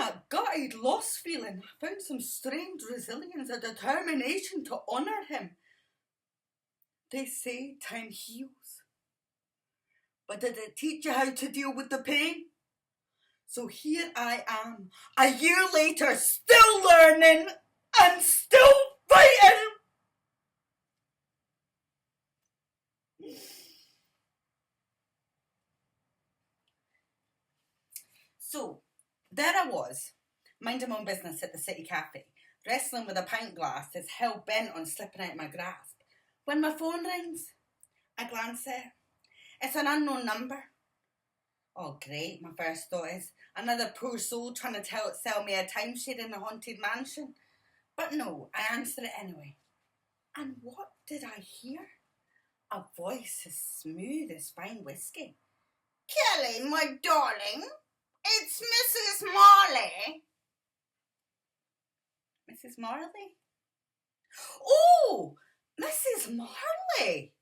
that gutted, lost feeling, I found some strange resilience, a determination to honour him. They say time heals. But did it teach you how to deal with the pain? So here I am, a year later, still learning and still fighting. So, there I was, minding my own business at the city cafe, wrestling with a pint glass that's hell bent on slipping out of my grasp. When my phone rings, I glance at it. It's an unknown number. Oh great, my first thought is, another poor soul trying to sell me a timeshare in a haunted mansion. But no, I answer it anyway. And what did I hear? A voice as smooth as fine whiskey. Kelly, my darling, it's Mrs. Marley. Mrs. Marley? Oh, Mrs. Marley!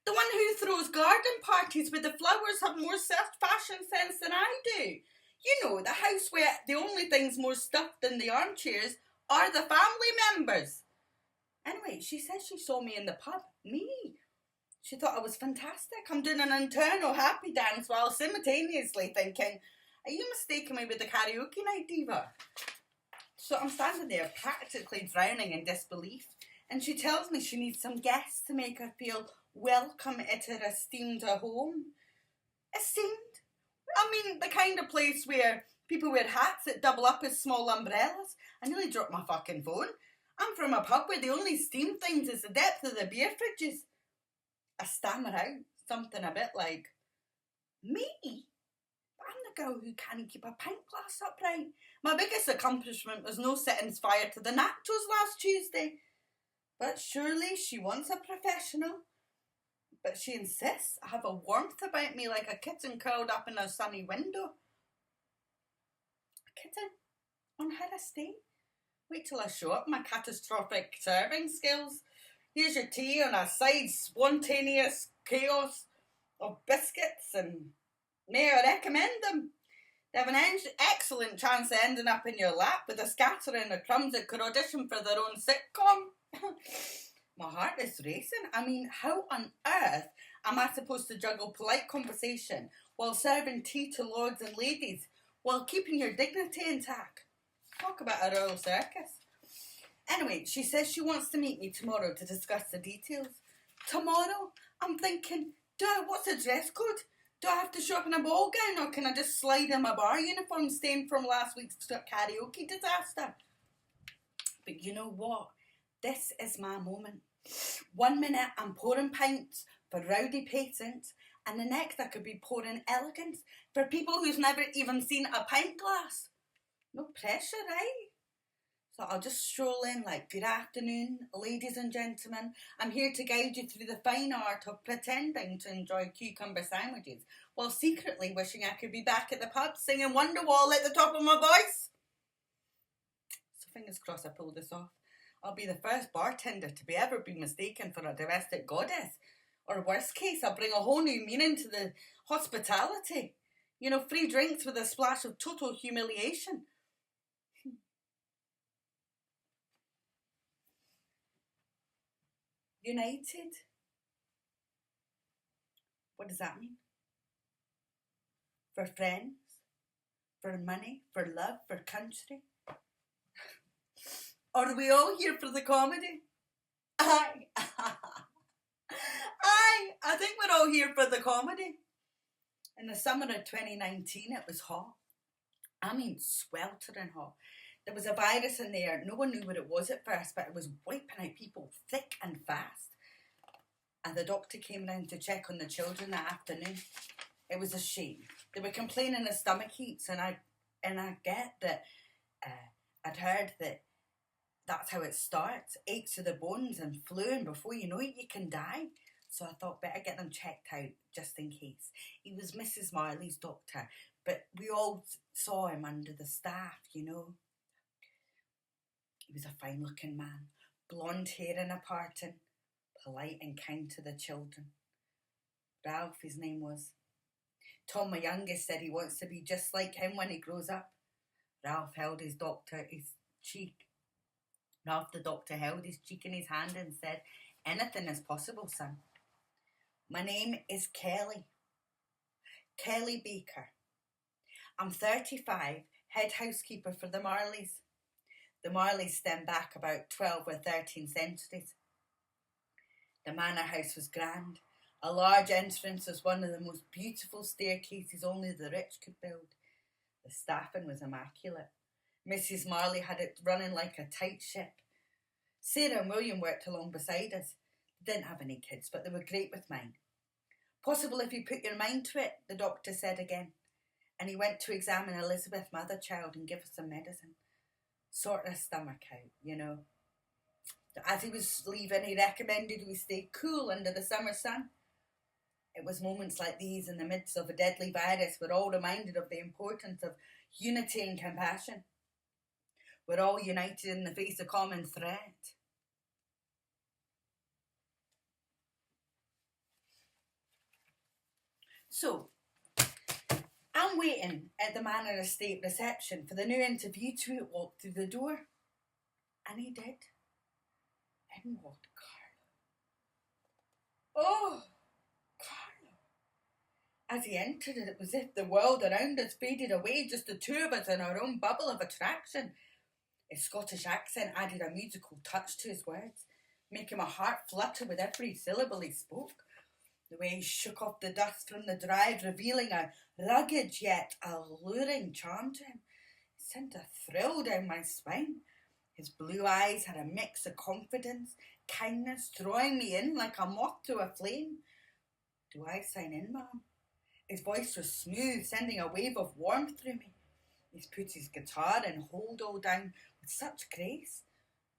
The one who throws garden parties where the flowers have more fashion sense than I do. You know, the house where the only things more stuffed than the armchairs are the family members. Anyway, she says she saw me in the pub. Me. She thought I was fantastic. I'm doing an internal happy dance while simultaneously thinking, are you mistaking me with the karaoke night diva? So I'm standing there practically drowning in disbelief, and she tells me she needs some guests to make her feel welcome at her esteemed home. Esteemed? I mean, the kind of place where people wear hats that double up as small umbrellas. I nearly dropped my fucking phone. I'm from a pub where the only steamed things is the depth of the beer fridges. I stammer out something a bit like, me? But I'm the girl who can't keep a pint glass upright. My biggest accomplishment was no setting fire to the nachos last Tuesday. But surely she wants a professional. But she insists I have a warmth about me like a kitten curled up in a sunny window. A kitten? On her estate? Wait till I show up my catastrophic serving skills. Here's your tea on a side spontaneous chaos of biscuits, and may I recommend them? They have an excellent chance of ending up in your lap with a scattering of crumbs that could audition for their own sitcom. My heart is racing. I mean, how on earth am I supposed to juggle polite conversation while serving tea to lords and ladies while keeping your dignity intact? Talk about a royal circus. Anyway, she says she wants to meet me tomorrow to discuss the details. Tomorrow? I'm thinking, what's the dress code? Do I have to show up in a ball gown, or can I just slide in my bar uniform stained from last week's karaoke disaster? But you know what? This is my moment. 1 minute I'm pouring pints for rowdy patrons, and the next I could be pouring elegance for people who's never even seen a pint glass. No pressure, right? So I'll just stroll in like, good afternoon, ladies and gentlemen. I'm here to guide you through the fine art of pretending to enjoy cucumber sandwiches while secretly wishing I could be back at the pub singing Wonderwall at the top of my voice. So fingers crossed I pull this off. I'll be the first bartender to ever be mistaken for a domestic goddess. Or worst case, I'll bring a whole new meaning to the hospitality. You know, free drinks with a splash of total humiliation. United? What does that mean? For friends? For money? For love? For country? Are we all here for the comedy? Aye. I think we're all here for the comedy. In the summer of 2019, it was hot. I mean, sweltering hot. There was a virus in there. No one knew what it was at first, but it was wiping out people thick and fast. And the doctor came round to check on the children that afternoon. It was a shame. They were complaining of stomach heats, and I get that. I'd heard that that's how it starts. Aches to the bones and flu, and before you know it, you can die. So I thought better get them checked out just in case. He was Mrs. Marley's doctor, but we all saw him under the staff, you know. He was a fine-looking man, blonde hair in a parting, polite and kind to the children. Ralph, his name was. Tom, my youngest, said he wants to be just like him when he grows up. Ralph held his cheek. Ralph the doctor held his cheek in his hand and said, "Anything is possible, son. My name is Kelly. Kelly Baker. I'm 35, head housekeeper for the Marleys. The Marleys stem back about 12 or 13 centuries. The manor house was grand. A large entrance was one of the most beautiful staircases only the rich could build. The staffing was immaculate. Mrs. Marley had it running like a tight ship. Sarah and William worked along beside us. They didn't have any kids, but they were great with mine. Possible if you put your mind to it, the doctor said again. And he went to examine Elizabeth, my other child, and give her some medicine. Sort her stomach out, you know. As he was leaving, he recommended we stay cool under the summer sun. It was moments like these in the midst of a deadly virus we're all reminded of the importance of unity and compassion. We're all united in the face of common threat. So, I'm waiting at the Manor Estate reception for the new interview to walk through the door. And he did. In walked Carlo. Oh, Carlo. As he entered, it was as if the world around us faded away, just the two of us in our own bubble of attraction. His Scottish accent added a musical touch to his words, making my heart flutter with every syllable he spoke. The way he shook off the dust from the drive, revealing a rugged yet alluring charm to him, it sent a thrill down my spine. His blue eyes had a mix of confidence, kindness, drawing me in like a moth to a flame. "Do I sign in, ma'am?" His voice was smooth, sending a wave of warmth through me. He's put his guitar and hold all down with such grace.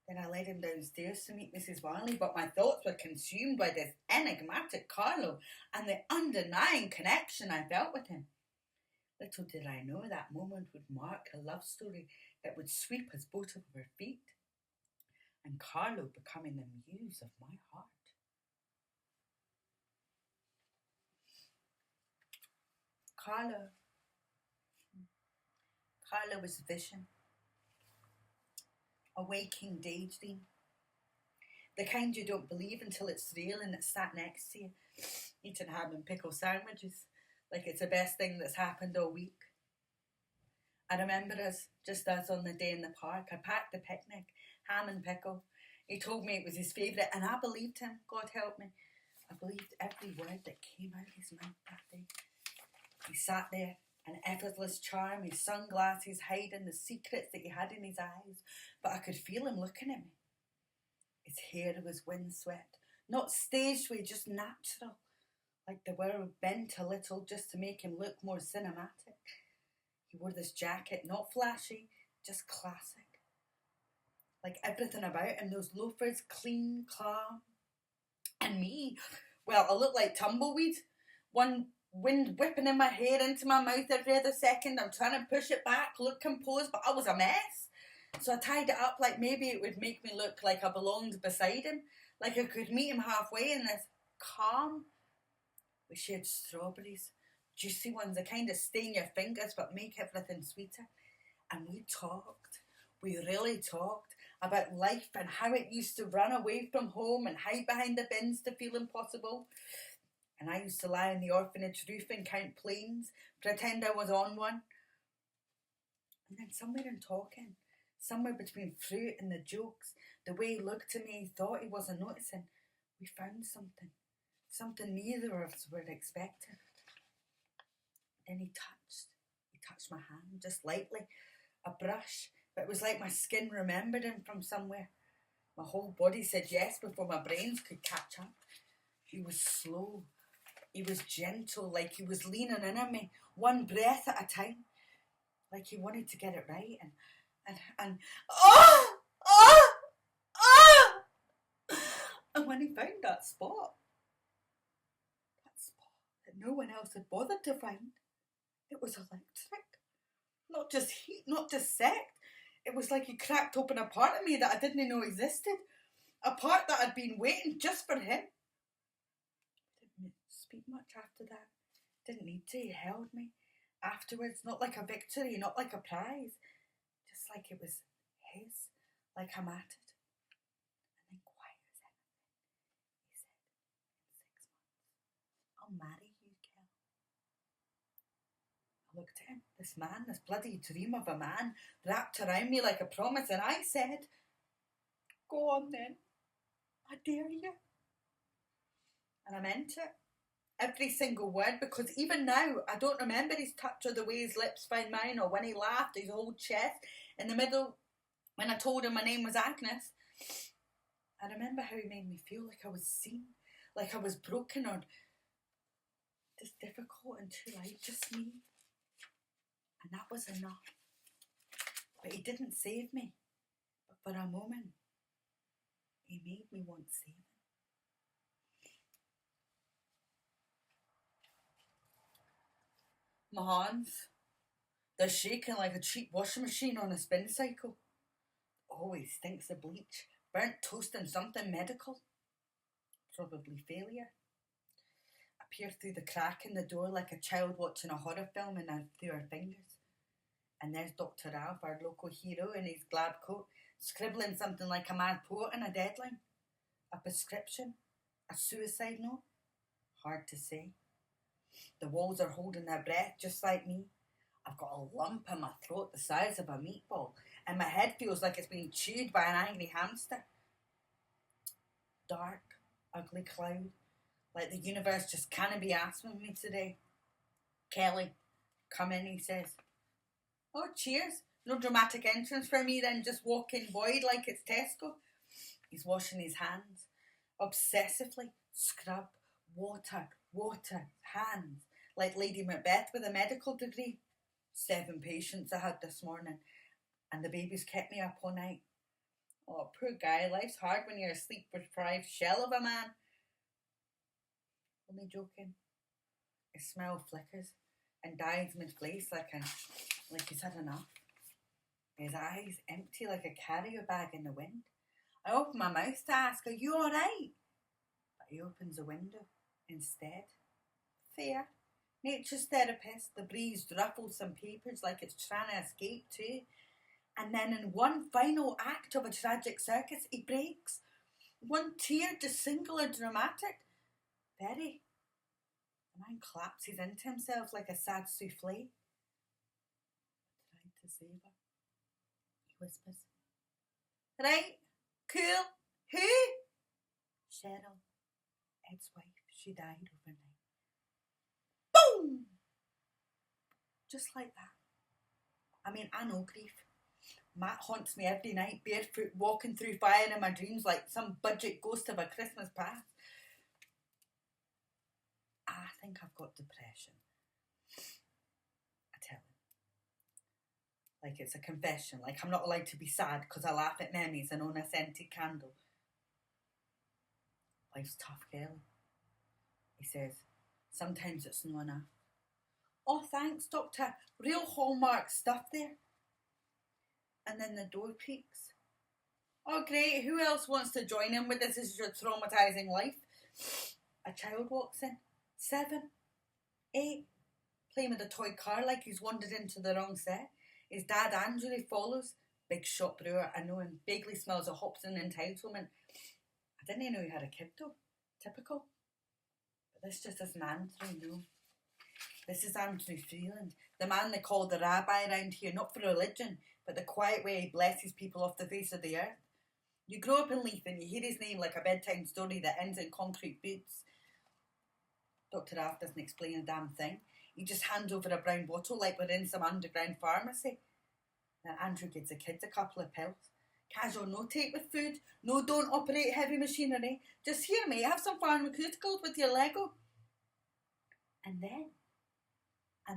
Then I led him downstairs to meet Mrs. Marley, but my thoughts were consumed by this enigmatic Carlo and the undenying connection I felt with him. Little did I know that moment would mark a love story that would sweep us both off our feet, and Carlo becoming the muse of my heart. Carlo was vision, a waking daydream, the kind you don't believe until it's real and it's sat next to you, eating ham and pickle sandwiches like it's the best thing that's happened all week. I remember just us on the day in the park. I packed the picnic, ham and pickle. He told me it was his favourite, and I believed him, God help me. I believed every word that came out of his mouth that day. He sat there, an effortless charm, his sunglasses hiding the secrets that he had in his eyes, but I could feel him looking at me. His hair was windswept, not staged way, just natural, like they were bent a little just to make him look more cinematic. He wore this jacket, not flashy, just classic. Like everything about him, those loafers, clean, calm. And me, well, I look like tumbleweed. One wind whipping in my hair into my mouth every other second. I'm trying to push it back, look composed, but I was a mess. So I tied it up like maybe it would make me look like I belonged beside him, like I could meet him halfway in this calm. We shared strawberries, juicy ones, the kind that stain your fingers but make everything sweeter. And we really talked about life and how it used to run away from home and hide behind the bins to feel impossible. And I used to lie on the orphanage roof and count planes, pretend I was on one. And then somewhere in talking, somewhere between fruit and the jokes, the way he looked at me, he thought he wasn't noticing, we found something neither of us were expecting. Then he touched my hand, just lightly, a brush, but it was like my skin remembered him from somewhere. My whole body said yes before my brains could catch up. He was slow, he was gentle, like he was leaning in on me, one breath at a time, like he wanted to get it right, and and when he found that spot that no one else had bothered to find, it was electric. Not just heat, not just sect. It was like he cracked open a part of me that I didn't know existed. A part that had been waiting just for him. Didn't speak much after that. Didn't need to. He held me. Afterwards, not like a victory, not like a prize. like it was his, like I'm at it. And then quiet as anything, he said, in 6 months, I'll marry you, Kel. I looked at him, this man, this bloody dream of a man, wrapped around me like a promise, and I said, go on then, I dare you. And I meant it. Every single word, because even now I don't remember his touch or the way his lips found mine or when he laughed, his whole chest in the middle when I told him my name was Agnes. I remember how he made me feel like I was seen, like I was broken or just difficult and too loud, just me. And that was enough. But he didn't save me. But for a moment, he made me want saving. My hands, they're shaking like a cheap washing machine on a spin cycle. Always stinks of bleach, burnt toast and something medical. Probably failure. I peer through the crack in the door like a child watching a horror film and through her fingers. And there's Dr. Ralph, our local hero, in his glab coat, scribbling something like a mad poet in a deadline. A prescription, a suicide note. Hard to say. The walls are holding their breath just like me. I've got a lump in my throat the size of a meatball, and my head feels like it's being chewed by an angry hamster. Dark, ugly cloud, like the universe just can't be asked with me today. Kelly, come in, he says. Oh, cheers. No dramatic entrance for me then, just walking void like it's Tesco. He's washing his hands. Obsessively. Scrub. Water. Hands. Like Lady Macbeth with a medical degree. 7 patients I had this morning. And the babies kept me up all night. Oh, poor guy. Life's hard when you're a sleep-deprived shell of a man. Only joking. His smile flickers and dies mid-place like he's had enough. His eyes empty like a carrier bag in the wind. I open my mouth to ask, are you alright? But he opens the window instead. Fair. Nature's therapist. The breeze ruffles some papers like it's trying to escape too. And then in one final act of a tragic circus, he breaks. One tear, just singular dramatic. Very. The man collapses into himself like a sad souffle. Trying to save her. He whispers. Right, cool. Who? Cheryl, Ed's wife. She died overnight. Boom! Just like that. I mean, I know grief. Matt haunts me every night, barefoot, walking through fire in my dreams like some budget ghost of a Christmas past. I think I've got depression. I tell him. Like it's a confession, like I'm not allowed to be sad because I laugh at memories and own a scented candle. Life's tough, Kelly. He says, sometimes it's not enough. Oh, thanks, Doctor. Real hallmark stuff there. And then the door creaks. Oh, great. Who else wants to join in with this? This is your traumatising life. A child walks in. 7, 8. Playing with a toy car like he's wandered into the wrong set. His dad, Andrew, follows. Big shop brewer, I know him. Vaguely smells of hops and entitlement. I didn't know he had a kid though. Typical. But this just isn't Andrew, no. This is Andrew Freeland, the man they call the rabbi around here, not for religion, but the quiet way he blesses people off the face of the earth. You grow up in Leith and you hear his name like a bedtime story that ends in concrete boots. Dr. Ralph doesn't explain a damn thing. He just hands over a brown bottle like we're in some underground pharmacy. Then Andrew gives the kids a couple of pills. Casual, no take with food. No, don't operate heavy machinery. Just here, mate, have some pharmaceuticals with your Lego. And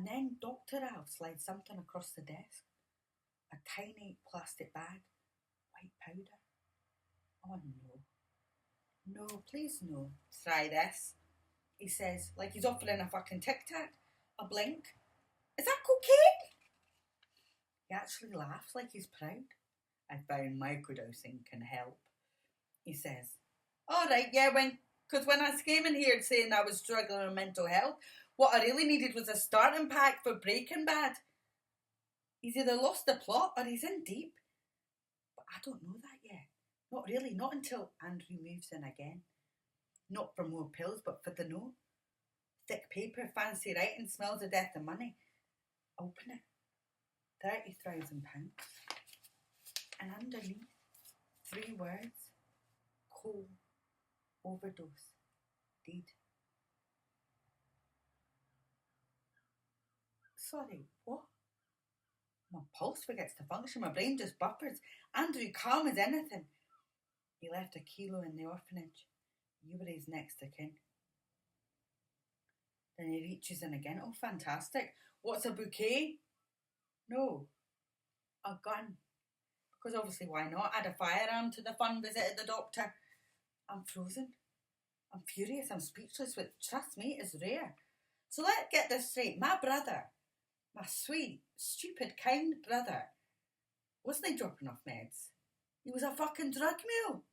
then Dr. Ralph slides something across the desk. A tiny plastic bag. White powder. Oh no. No, please no. Try this. He says, like he's offering a fucking Tic Tac. A blink. Is that cocaine? He actually laughs like he's proud. I found microdosing can help. He says, alright, yeah, because when I came in here saying I was struggling with mental health, what I really needed was a starting pack for Breaking Bad. He's either lost the plot or he's in deep. But I don't know that yet. Not really, not until Andrew moves in again. Not for more pills, but for the note. Thick paper, fancy writing, smells of death and money. Open it. £30,000. And underneath, 3 words. Coal. Overdose. Deed. Sorry, what? My pulse forgets to function, my brain just buffers. Andrew, calm as anything. He left £1 kilo in the orphanage. You were his next of kin. Then he reaches in again. Oh, fantastic. What's a bouquet? No. A gun. Because obviously, why not? Add a firearm to the fun visit at the doctor. I'm frozen. I'm furious. I'm speechless, which, trust me, is rare. So let's get this straight. My brother, my sweet, stupid, kind brother, wasn't he dropping off meds? He was a fucking drug mule.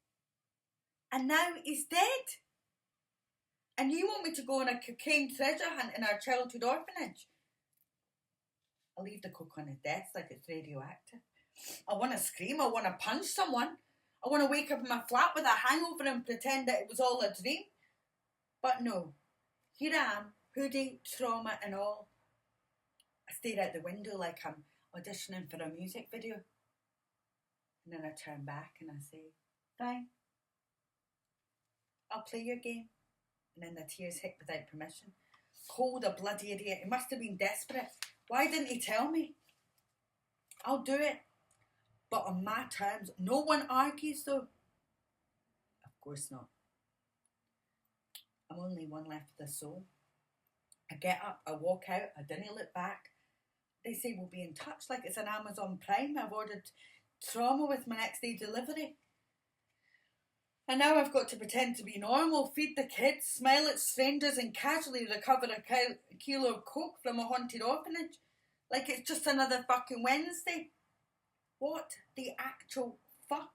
And now he's dead. And you want me to go on a cocaine treasure hunt in our childhood orphanage? I'll leave the coke on his desk like it's radioactive. I want to scream. I want to punch someone. I want to wake up in my flat with a hangover and pretend that it was all a dream. But no. Here I am, hoodie, trauma and all. I stare out the window like I'm auditioning for a music video. And then I turn back and I say, fine. I'll play your game. And then the tears hit without permission. Cold, a bloody idiot. He must have been desperate. Why didn't he tell me? I'll do it. But on my terms. No one argues though. Of course not. I'm only one left of the soul. I get up, I walk out, I didn't look back. They say we'll be in touch like it's an Amazon Prime. I've ordered trauma with my next day delivery. And now I've got to pretend to be normal, feed the kids, smile at strangers and casually recover a kilo of coke from a haunted orphanage. Like it's just another fucking Wednesday. What the actual fuck?